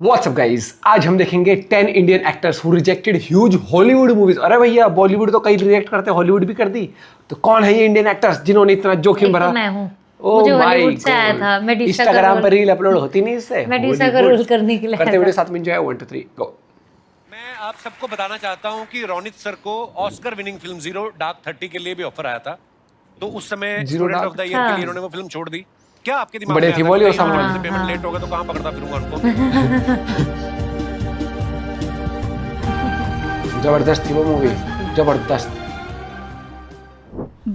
What's up guys, आज हम देखेंगे 10 Indian actors who rejected huge Hollywood movies. अरे भैया, बॉलीवुड तो कई रिजेक्ट करते हैं, हॉलीवुड भी कर दी। तो कौन है ये इंडियन एक्टर्स जिन्होंने इतना जोखिम भरा? मैं हूँ। ओह मुझे माय हॉलीवुड से आया था। मेडिसा का इंस्टाग्राम पर रोल रील अपलोड होती नहीं इससे। मेडिसा का रोल करने के लिए करते वीडियो साथ में एंजॉय। 1 2 3 गो। मैं आप सबको बताना चाहता हूं कि रोनित सर को Oscar winning film zero dark 30 के लिए भी ऑफर आया था। तो उस समय स्टूडेंट ऑफ द ईयर के लिए इन्होंने वो फिल्म छोड़ दी। क्या आपके दिमाग में बोलियो सामान पेमेंट लेट होगा तो कहां पकड़ता फिरूंगा उनको? जबरदस्त थी वो मूवी, जबरदस्त।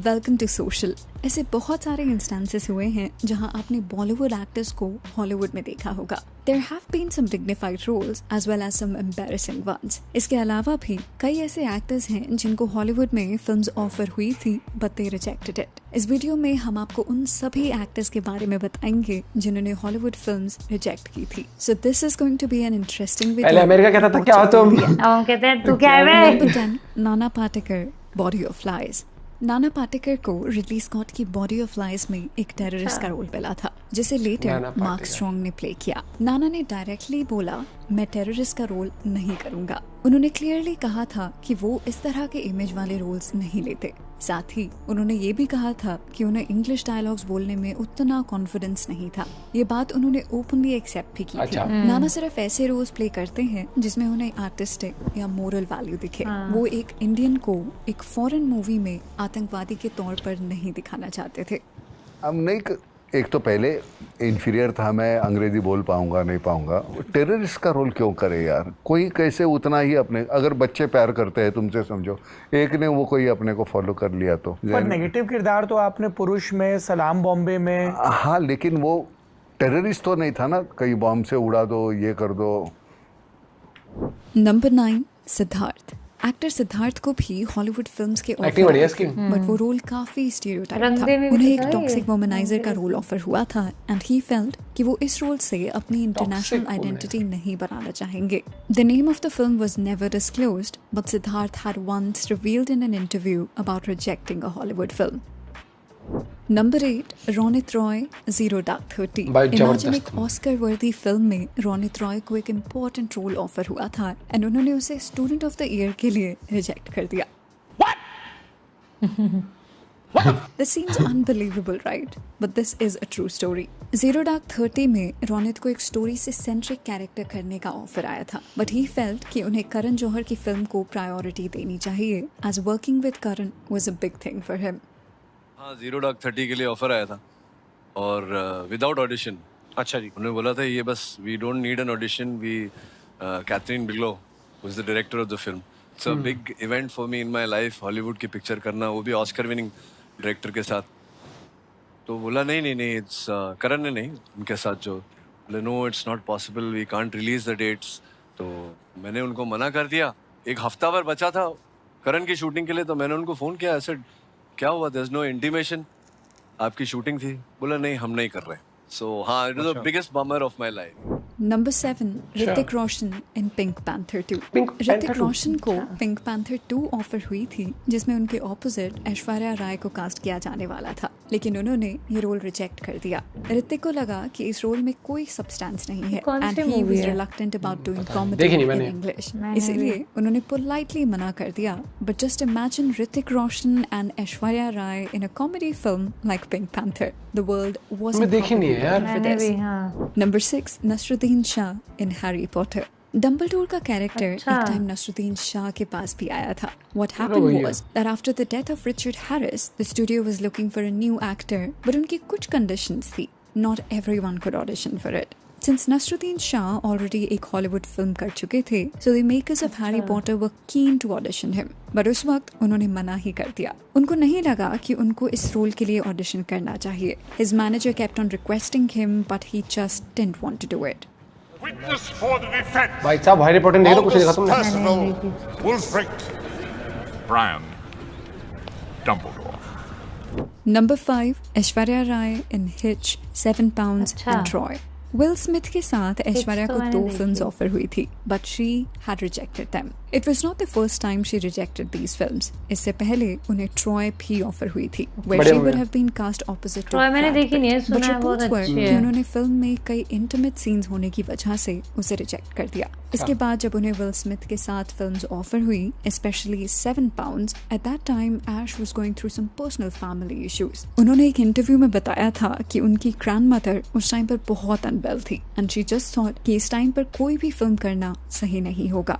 Welcome to social. ऐसे बहुत सारे इंस्टेंसेस हुए हैं जहां आपने बॉलीवुड एक्टर्स को हॉलीवुड में देखा होगा। There have been some dignified roles as well as some embarrassing ones. इसके अलावा भी कई ऐसे एक्टर्स हैं जिनको हॉलीवुड में फिल्म्स ऑफर हुई थी बट दे रिजेक्टेड इट। इस वीडियो में हम आपको उन सभी एक्टर्स के बारे में बताएंगे जिन्होंने हॉलीवुड फिल्म्स रिजेक्ट की थी। So this is going to be an interesting video. पहले अमेरिका कहता था क्या हो तुम? कहते हैं तू क्या है? Number 10, Nana Patekar, body of flies. Nana Patekar को रिडली स्कॉट की बॉडी ऑफ फ्लाइज में एक टेररिस्ट का रोल मिला था, जिसे लेटर मार्क स्ट्रॉन्ग ने प्ले किया। नाना ने डायरेक्टली बोला, मैं टेररिस्ट का रोल नहीं करूंगा। उन्होंने क्लियरली कहा था कि वो इस तरह के इमेज वाले रोल्स नहीं लेते। साथ ही उन्होंने ये भी कहा था कि उन्हें इंग्लिश डायलॉग्स बोलने में उतना कॉन्फिडेंस नहीं था। ये बात उन्होंने ओपनली एक्सेप्ट भी की थी। नाना सिर्फ ऐसे रोल्स प्ले करते हैं जिसमें उन्हें आर्टिस्टिक या मोरल वैल्यू दिखे। वो एक इंडियन को एक फॉरेन मूवी में आतंकवादी के तौर पर नहीं दिखाना चाहते थे। अब नहीं, एक तो पहले इन्फीरियर था, मैं अंग्रेजी बोल पाऊंगा नहीं पाऊंगा। टेररिस्ट का रोल क्यों करे यार? कोई कैसे उतना ही अपने, अगर बच्चे प्यार करते हैं तुमसे, समझो एक ने वो कोई अपने को फॉलो कर लिया तो। पर नेगेटिव किरदार तो आपने पुरुष में, सलाम बॉम्बे में। हाँ, लेकिन वो टेररिस्ट तो नहीं था ना, कहीं बॉम्ब से उड़ा दो, ये कर दो। नंबर 9, सिद्धार्थ। एक्टर सिद्धार्थ को भी हॉलीवुड फिल्म्स के ऑफर आए थे, बट वो रोल काफी स्टीरियोटाइप था। उन्हें एक टॉक्सिक वुमनाइजर का रोल ऑफर हुआ था एंड ही फेल्ट कि वो इस रोल से अपनी इंटरनेशनल आइडेंटिटी नहीं बनाना चाहेंगे। The name of the film was never disclosed, but Siddharth had once revealed in an interview about rejecting a Hollywood film. Number 8, Ronit Roy, zero dark 30। Imagine एक ऑस्कर वर्दी फिल्म में रोनित रॉय को एक इम्पोर्टेंट रोल ऑफर हुआ था and उन्होंने उसे student of the year के लिए रिजेक्ट कर दिया। This seems unbelievable, right? But this is a true story. Zero Dark 30 में रोनित को एक स्टोरी से सेंट्रिक कैरेक्टर करने का ऑफर आया था, but he felt कि उन्हें करण जौहर की फिल्म को प्रायोरिटी देनी चाहिए, as working with Karan was a big thing for him. हाँ, जीरो डार्क 30 के लिए ऑफर आया था और विदाउट ऑडिशन। अच्छा जी। उन्होंने बोला था ये बस we don't need an audition, we Kathryn Bigelow who is the director of the film. It's a big event for me in my life, Hollywood की पिक्चर करना, वो भी ऑस्कर विनिंग डायरेक्टर के साथ। तो बोला नहीं, इट्स करण ने नहीं, उनके साथ जो बोले no it's not possible, we can't release the dates. तो मैंने उनको मना कर दिया। एक हफ्ता भर बचा था करण की शूटिंग के लिए, तो मैंने उनको फ़ोन किया, ऐसे क्या हुआ, देयर इज नो इंटीमेशन, आपकी शूटिंग थी? बोला नहीं, हम नहीं कर रहे। सो हाँ, it was the biggest bummer of my life. Number 7, Hrithik Roshan in Pink Panther 2। Hrithik Roshan को पिंक पैंथर 2 ऑफर हुई थी जिसमें उनके ऑपोजिट ऐश्वर्या राय को कास्ट किया जाने वाला था, लेकिन उन्होंने ये रोल रिजेक्ट कर दिया। ऋतिक को लगा कि इस रोल में कोई सब्सटेंस नहीं है and he was reluctant about doing comedy in English, इसलिए उन्होंने पोलाइटली मना कर दिया। But just imagine Hrithik Roshan and Aishwarya Rai in a comedy film like Pink Panther. The world wasn't prepared for this. Number 6, Naseeruddin Shah in Harry Potter. Dumbledore का character एक time Naseeruddin Shah के पास भी आया था। What happened was that after the death of Richard Harris, the studio was looking for a new actor, but उनकी कुछ conditions थी. Not everyone could audition for it. Since Nasruddin Shah already एक Hollywood film कर चुके थे, so the makers of Harry Potter were keen to audition him. But उस वक्त उन्होंने मना ही कर दिया। उनको नहीं लगा कि उनको इस रोल के लिए ऑडिशन करना चाहिए। His manager kept on requesting him, but he just didn't want to do it. Witness for the defense. भाई साहब, हैरी पॉटर नहीं तो कुछ देखा तुमने? Percival Wulfric, Brian Dumbledore. Number 5, ऐश्वर्या राय इन Hitch, 7 pounds and Troy. Will Smith के साथ ऐश्वर्या को 2 फिल्म्स ऑफर हुई थी, but she had rejected them. It was not the first time she rejected these films. इससे पहले उन्हें ट्रॉय भी ऑफर हुई थी, where she would have been cast opposite to Troy मैंने Brad देखी नहीं है, Pitt. सुना But है, बहुत reports were अच्छी कि है। उन्होंने फिल्म में कई intimate scenes होने की वजह से उसे रिजेक्ट कर दिया। इसके बाद जब उन्हें विल स्मिथ के साथ फिल्म्स ऑफर हुई, especially 7 pounds, at that time Ash was going through some personal family issues. उन्होंने एक इंटरव्यू में बताया था कि उनकी ग्रैंडमदर उस टाइम पर बहुत अनवेल थी and she just thought कि इस टाइम पर कोई भी फिल्म करना सही नहीं होगा।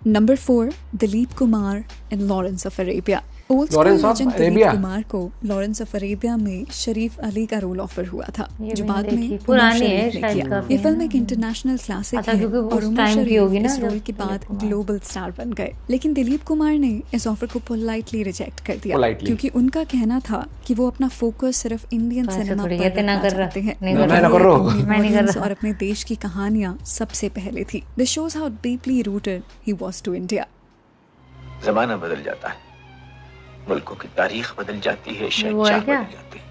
Number 4, Dilip Kumar in Lawrence of Arabia. Old school Lawrence of legend Dilip Arabia? Kumar को लॉरेंस ऑफ अरेबिया में शरीफ अली का रोल ऑफर हुआ था, ये जो मैंने बाद में देखी। उमर पुरानी है शरीफ ने शायद किया। काफी, ये फिल्म हाँ। एक इंटरनेशनल क्लासिक अच्छा, है क्योंकि वो और उस उमर टाइम की शरीफ होगी ना इस जब रोल के बाद दिलीप कुमार। ग्लोबल स्टार बन गए। लेकिन दिलीप कुमार ने इस ऑफर को पोलाइटली रिजेक्ट कर दिया, Politely? क्योंकि उनका कहना था कि वो अपना फोकस सिर्फ इंडियन ऐसे सिनेमा थोड़ी पर कहते, ना रखना कर रहा, चाहते हैं। नहीं कर रहा। मैं ना कर रहा हूँ। अपनी मैं नहीं कर audience रहा। और अपने देश की कहानियां सबसे पहले थी। This shows how deeply rooted he was to India. जमाना बदल जाता है, मुल्कों की तारीख बदल जाती है, वो है शहंशाह क्या? बदल जाते हैं,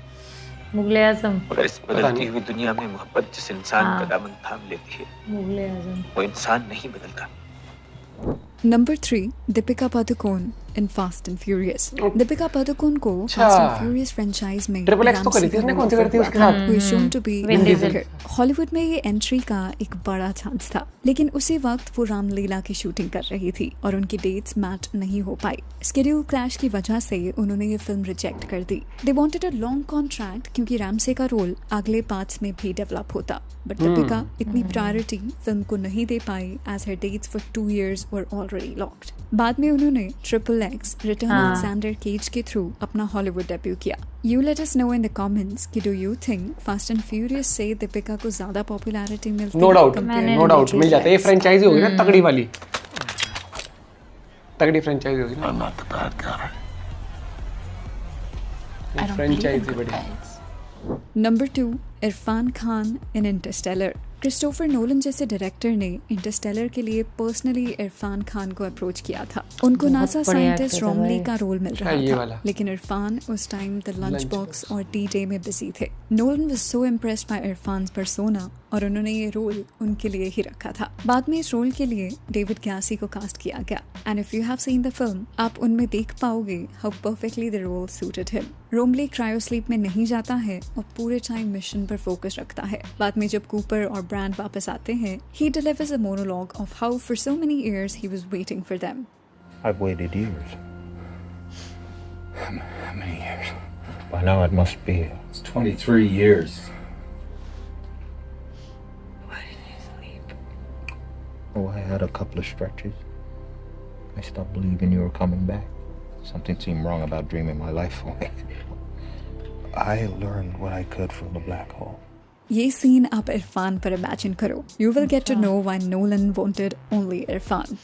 मुगले आजम। मगर इस बदलती हुई दुनिया में मोहब्बत जिस इंसान हाँ। का दामन थाम लेती है, मुगले आजम। वो इंसान नहीं बदलता। Number 3, Deepika Padukone in Fast and Furious. Deepika Padukone को अच्छा। Fast and Furious franchise में Triple X तो करी थी उसने, कौन सी करी थी उसके साथ? who is shown to be Vin Diesel। mediocre. Hollywood में ये एंट्री का एक बड़ा चांस था, लेकिन उसी वक्त वो रामलीला की शूटिंग कर रही थी और उनकी डेट्स मैच नहीं हो पाई। स्केड्यूल क्लैश की वजह से उन्होंने ये फिल्म रिजेक्ट कर दी। They wanted a long contract क्योंकि रामसे का रोल अगले पार्ट्स में भी डेवलप होता, बट दीपिका इतनी प्रायोरिटी फिल्म को नहीं दे पाई as her dates for 2 years were already locked. बाद में उन्होंने triple X return of Xander Cage के थ्रू अपना हॉलीवुड डेब्यू किया। You let us know in the comments कि do you think Fast and Furious से दीपिका को ज्यादा पॉपुलैरिटी मिलती no doubt, compared no to doubt Triple मिल जाता है। ये X? फ्रेंचाइजी होगी ना तगड़ी वाली, तगड़ी फ्रेंचाइजी होगी ना। I'm not the bad guy. Franchise बढ़िया। Number 2, Irfan Khan in Interstellar. Christopher Nolan जैसे डायरेक्टर ने इंटरस्टेलर के लिए पर्सनली इरफान खान को अप्रोच किया था। उनको नासा बढ़िया साइंटिस्ट actor था रोमली भाई। का रोल मिल रहा ये था, वाला। लेकिन इरफान उस टाइम द लंच बॉक्स और डी-डे में बिजी थे। Nolan was so impressed by Irfan persona और उन्होंने ये रोल उनके लिए ही रखा था। बाद में इस रोल के लिए डेविड ग्यासी को कास्ट किया गया, and if you have seen the film आप उनमें देख पाओगे how perfectly the role suited him. रोमली क्रायो स्लीप में नहीं जाता है और पूरे टाइम मिशन पर फोकस रखता है। बाद में जब कूपर और ब्रांड वापस आते हैं, he delivers a monologue of how for so many years he was waiting for them. I've waited years. How many years? By now it must be. It's 23 years. Why didn't you sleep? Oh, I had a couple of stretches. I stopped believing you were coming back. Something seemed wrong about dreaming my life away. I learned what I could from the black hole. ये scene आप इरफान पर imagine करो। You will get to know why Nolan wanted only Irfan.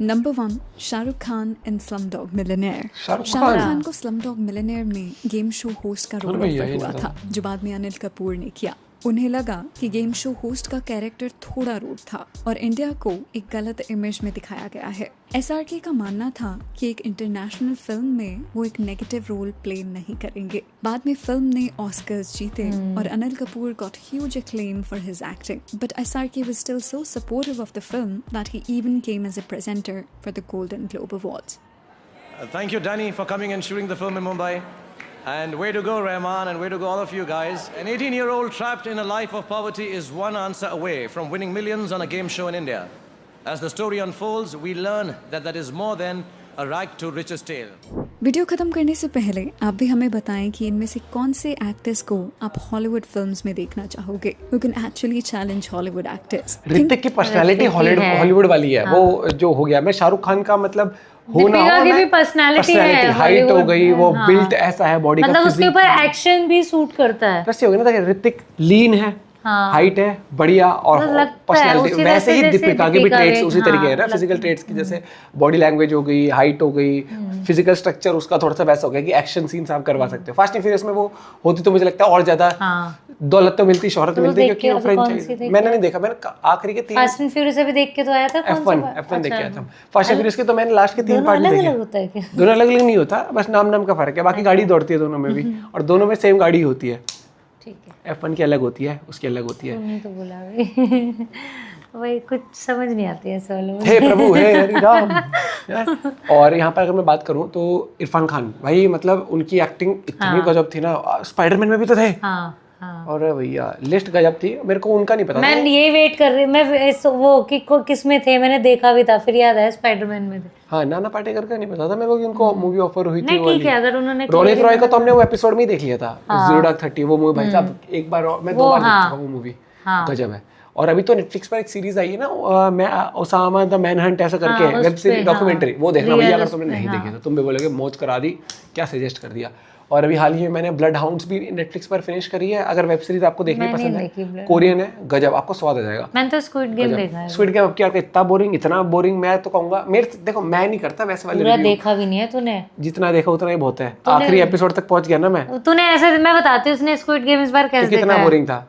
Number 1, Shahrukh Khan in Slumdog Millionaire. Shahrukh Shahrukh Khan? Khan को Slumdog Millionaire में game show host का role भैया, offer ये हुआ नहीं था, जो बाद में अनिल कपूर ने किया। उन्हें लगा कि गेम शो होस्ट का कैरेक्टर थोड़ा रूड था और इंडिया को एक गलत इमेज में दिखाया गया है। SRK का मानना था कि एक इंटरनेशनल फिल्म में वो एक नेगेटिव रोल प्ले नहीं करेंगे। बाद में फिल्म ने ऑस्कर्स जीते और Anil Kapoor got huge acclaim for his acting, but SRK was still so supportive of the film that he even came as a presenter for the Golden Globe Awards. Thank you, Danny, for coming and shooting the film in Mumbai. And way to go, Rahman, and way to go, all of you guys. An 18-year-old trapped in a life of poverty is one answer away from winning millions on a game show in India. As the story unfolds, we learn that that is more than a rag to riches tale. Video खत्म करने से पहले आप भी हमें बताएं कि इनमें से कौन से एक्टर्स को आप हॉलीवुड फिल्म्स में देखना चाहोगे। Who can actually challenge Hollywood actors? Hrithik की पर्सनालिटी ऋतिक की है। हॉलीवुड वाली है, वो जो हो गया। मैं शाहरुख खान का मतलब होना दीपिका हो की ना, भी personality है हाइट हो Hollywood गई, में, वो हाँ। बिल्ट ऐसा है, बॉडी का मतलब उसके physique। ऊपर एक्शन भी सूट करता है। वैसे हो गया ना, देखिए ऋतिक लीन है, हाँ। हाइट है बढ़िया, और तो लगता है पर्सनालिटी उसी वैसे ही जैसे दीपिका के भी दीपिका ट्रेट्स के, उसी तरीके है ना, हाँ, फिजिकल ट्रेट्स की, जैसे बॉडी लैंग्वेज हो गई, हाइट हो गई, फिजिकल स्ट्रक्चर उसका थोड़ा सा वैसा हो गया कि एक्शन सीन्स आप करवा सकते हो। फास्ट एंड फ्यूरियस में वो होती तो मुझे लगता है और ज्यादा दौलत तो मिलती, शोहरत तो मिलती, देख क्योंकि के वो अभी कौन सी फ्रेंचाइज देखी? मैंने नहीं देखा, मैंने आखिरी के 3 फास्ट एंड फ्यूरियस अभी देख के तो आया था। F1 देख के आया था। फास्ट एंड फ्यूरियस के तो मैंने लास्ट के 3 पार्ट अलग देखे। अलग होता है क्या? दोनों अलग अलग नहीं होता, बस नाम का फर्क है, बाकी गाड़ी दौड़ती है दोनों में भी, और दोनों में सेम गाड़ी होती है। ठीक है, F1 की अलग होती है, उसकी अलग होती है। तुमने तो बोला भाई। वही कुछ समझ नहीं आती है सवालों में। हे प्रभु हे हरि राम यार। और यहाँ पर अगर मैं बात करूँ तो इरफान खान भाई, मतलब उनकी एक्टिंग इतनी गजब थी ना, स्पाइडरमैन में भी तो थे। हाँ हाँ। और भैया लिस्ट गजब थी, मेरे को उनका नहीं पता मैं ये वेट कर रही, मैं वो किस में थे, मैंने देखा भी था, फिर याद आया स्पाइडरमैन में थे। हाँ, नाना पाटेकर का नहीं पता था मेरे को कि उनको मूवी ऑफर हुई थी। ठीक है, अगर उन्होंने रोनित रॉय का तो हमने वो एपिसोड में ही देख लिया था, जीरो डार्क 30। वो मूवी भाई साहब एक बार मैं 2 बार देख चुका हूँ, वो मूवी गजब है। और अभी तो नेटफ्लिक्स पर एक सीरीज आई है ना, मैं ओसामा द मैनहंट ऐसा करके है, वेब सीरीज डॉक्यूमेंट्री, वो देखना भैया अगर तुमने नहीं देखी तो। तुम भी बोलोगे मौज करा दी, क्या सजेस्ट कर दिया। और अभी हाल ही में मैंने ब्लड हाउंड्स भी नेटफ्लिक्स पर फिनिश करी है। अगर वेब सीरीज आपको देखनी पसंद है, कोरियन है, गजब, आपको स्वाद आ जाएगा। मैंने तो स्क्विड गेम देखा है। स्क्विड गेम अब क्या, इतना बोरिंग, इतना बोरिंग, मैं तो कहूंगा मेरे, देखो मैं नहीं करता वैसे वाले पूरा देखा भी नहीं है तूने? जितना देखा उतना ही बहुत है, आखिरी एपिसोड तक पहुंच गया ना मैं। तूने ऐसे, मैं बताती हूँ उसने स्क्विड गेम इस बार कैसे देखा है? कितना बोरिंग था,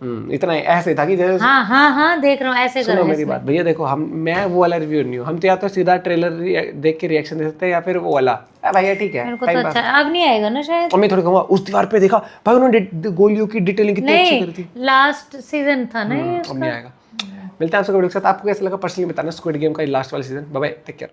इतना ऐसे था कि जैसे हाँ देख रहा हूँ, ऐसे सुनो मेरी बात भैया, देखो मैं वो वाला रिव्यू नहीं हूँ, हम तो या तो सीधा ट्रेलर देख के रिएक्शन दे सकते हैं, या फिर वो वाला भैया ठीक है। मेरे को तो अच्छा अब नहीं आएगा ना शायद। और मैं थोड़ी कहूँगा उस दीवार पे देखा भाई, उन्होंने गोलियों की डिटेलिंग कितनी अच्छी करी थी। लास्ट सीजन था ना ये, अब नहीं आएगा। मिलते हैं आपसे वीडियो के साथ। आपको कैसा लगा पर्सनली बताना स्क्विड गेम का लास्ट वाला season. Bye bye, take care.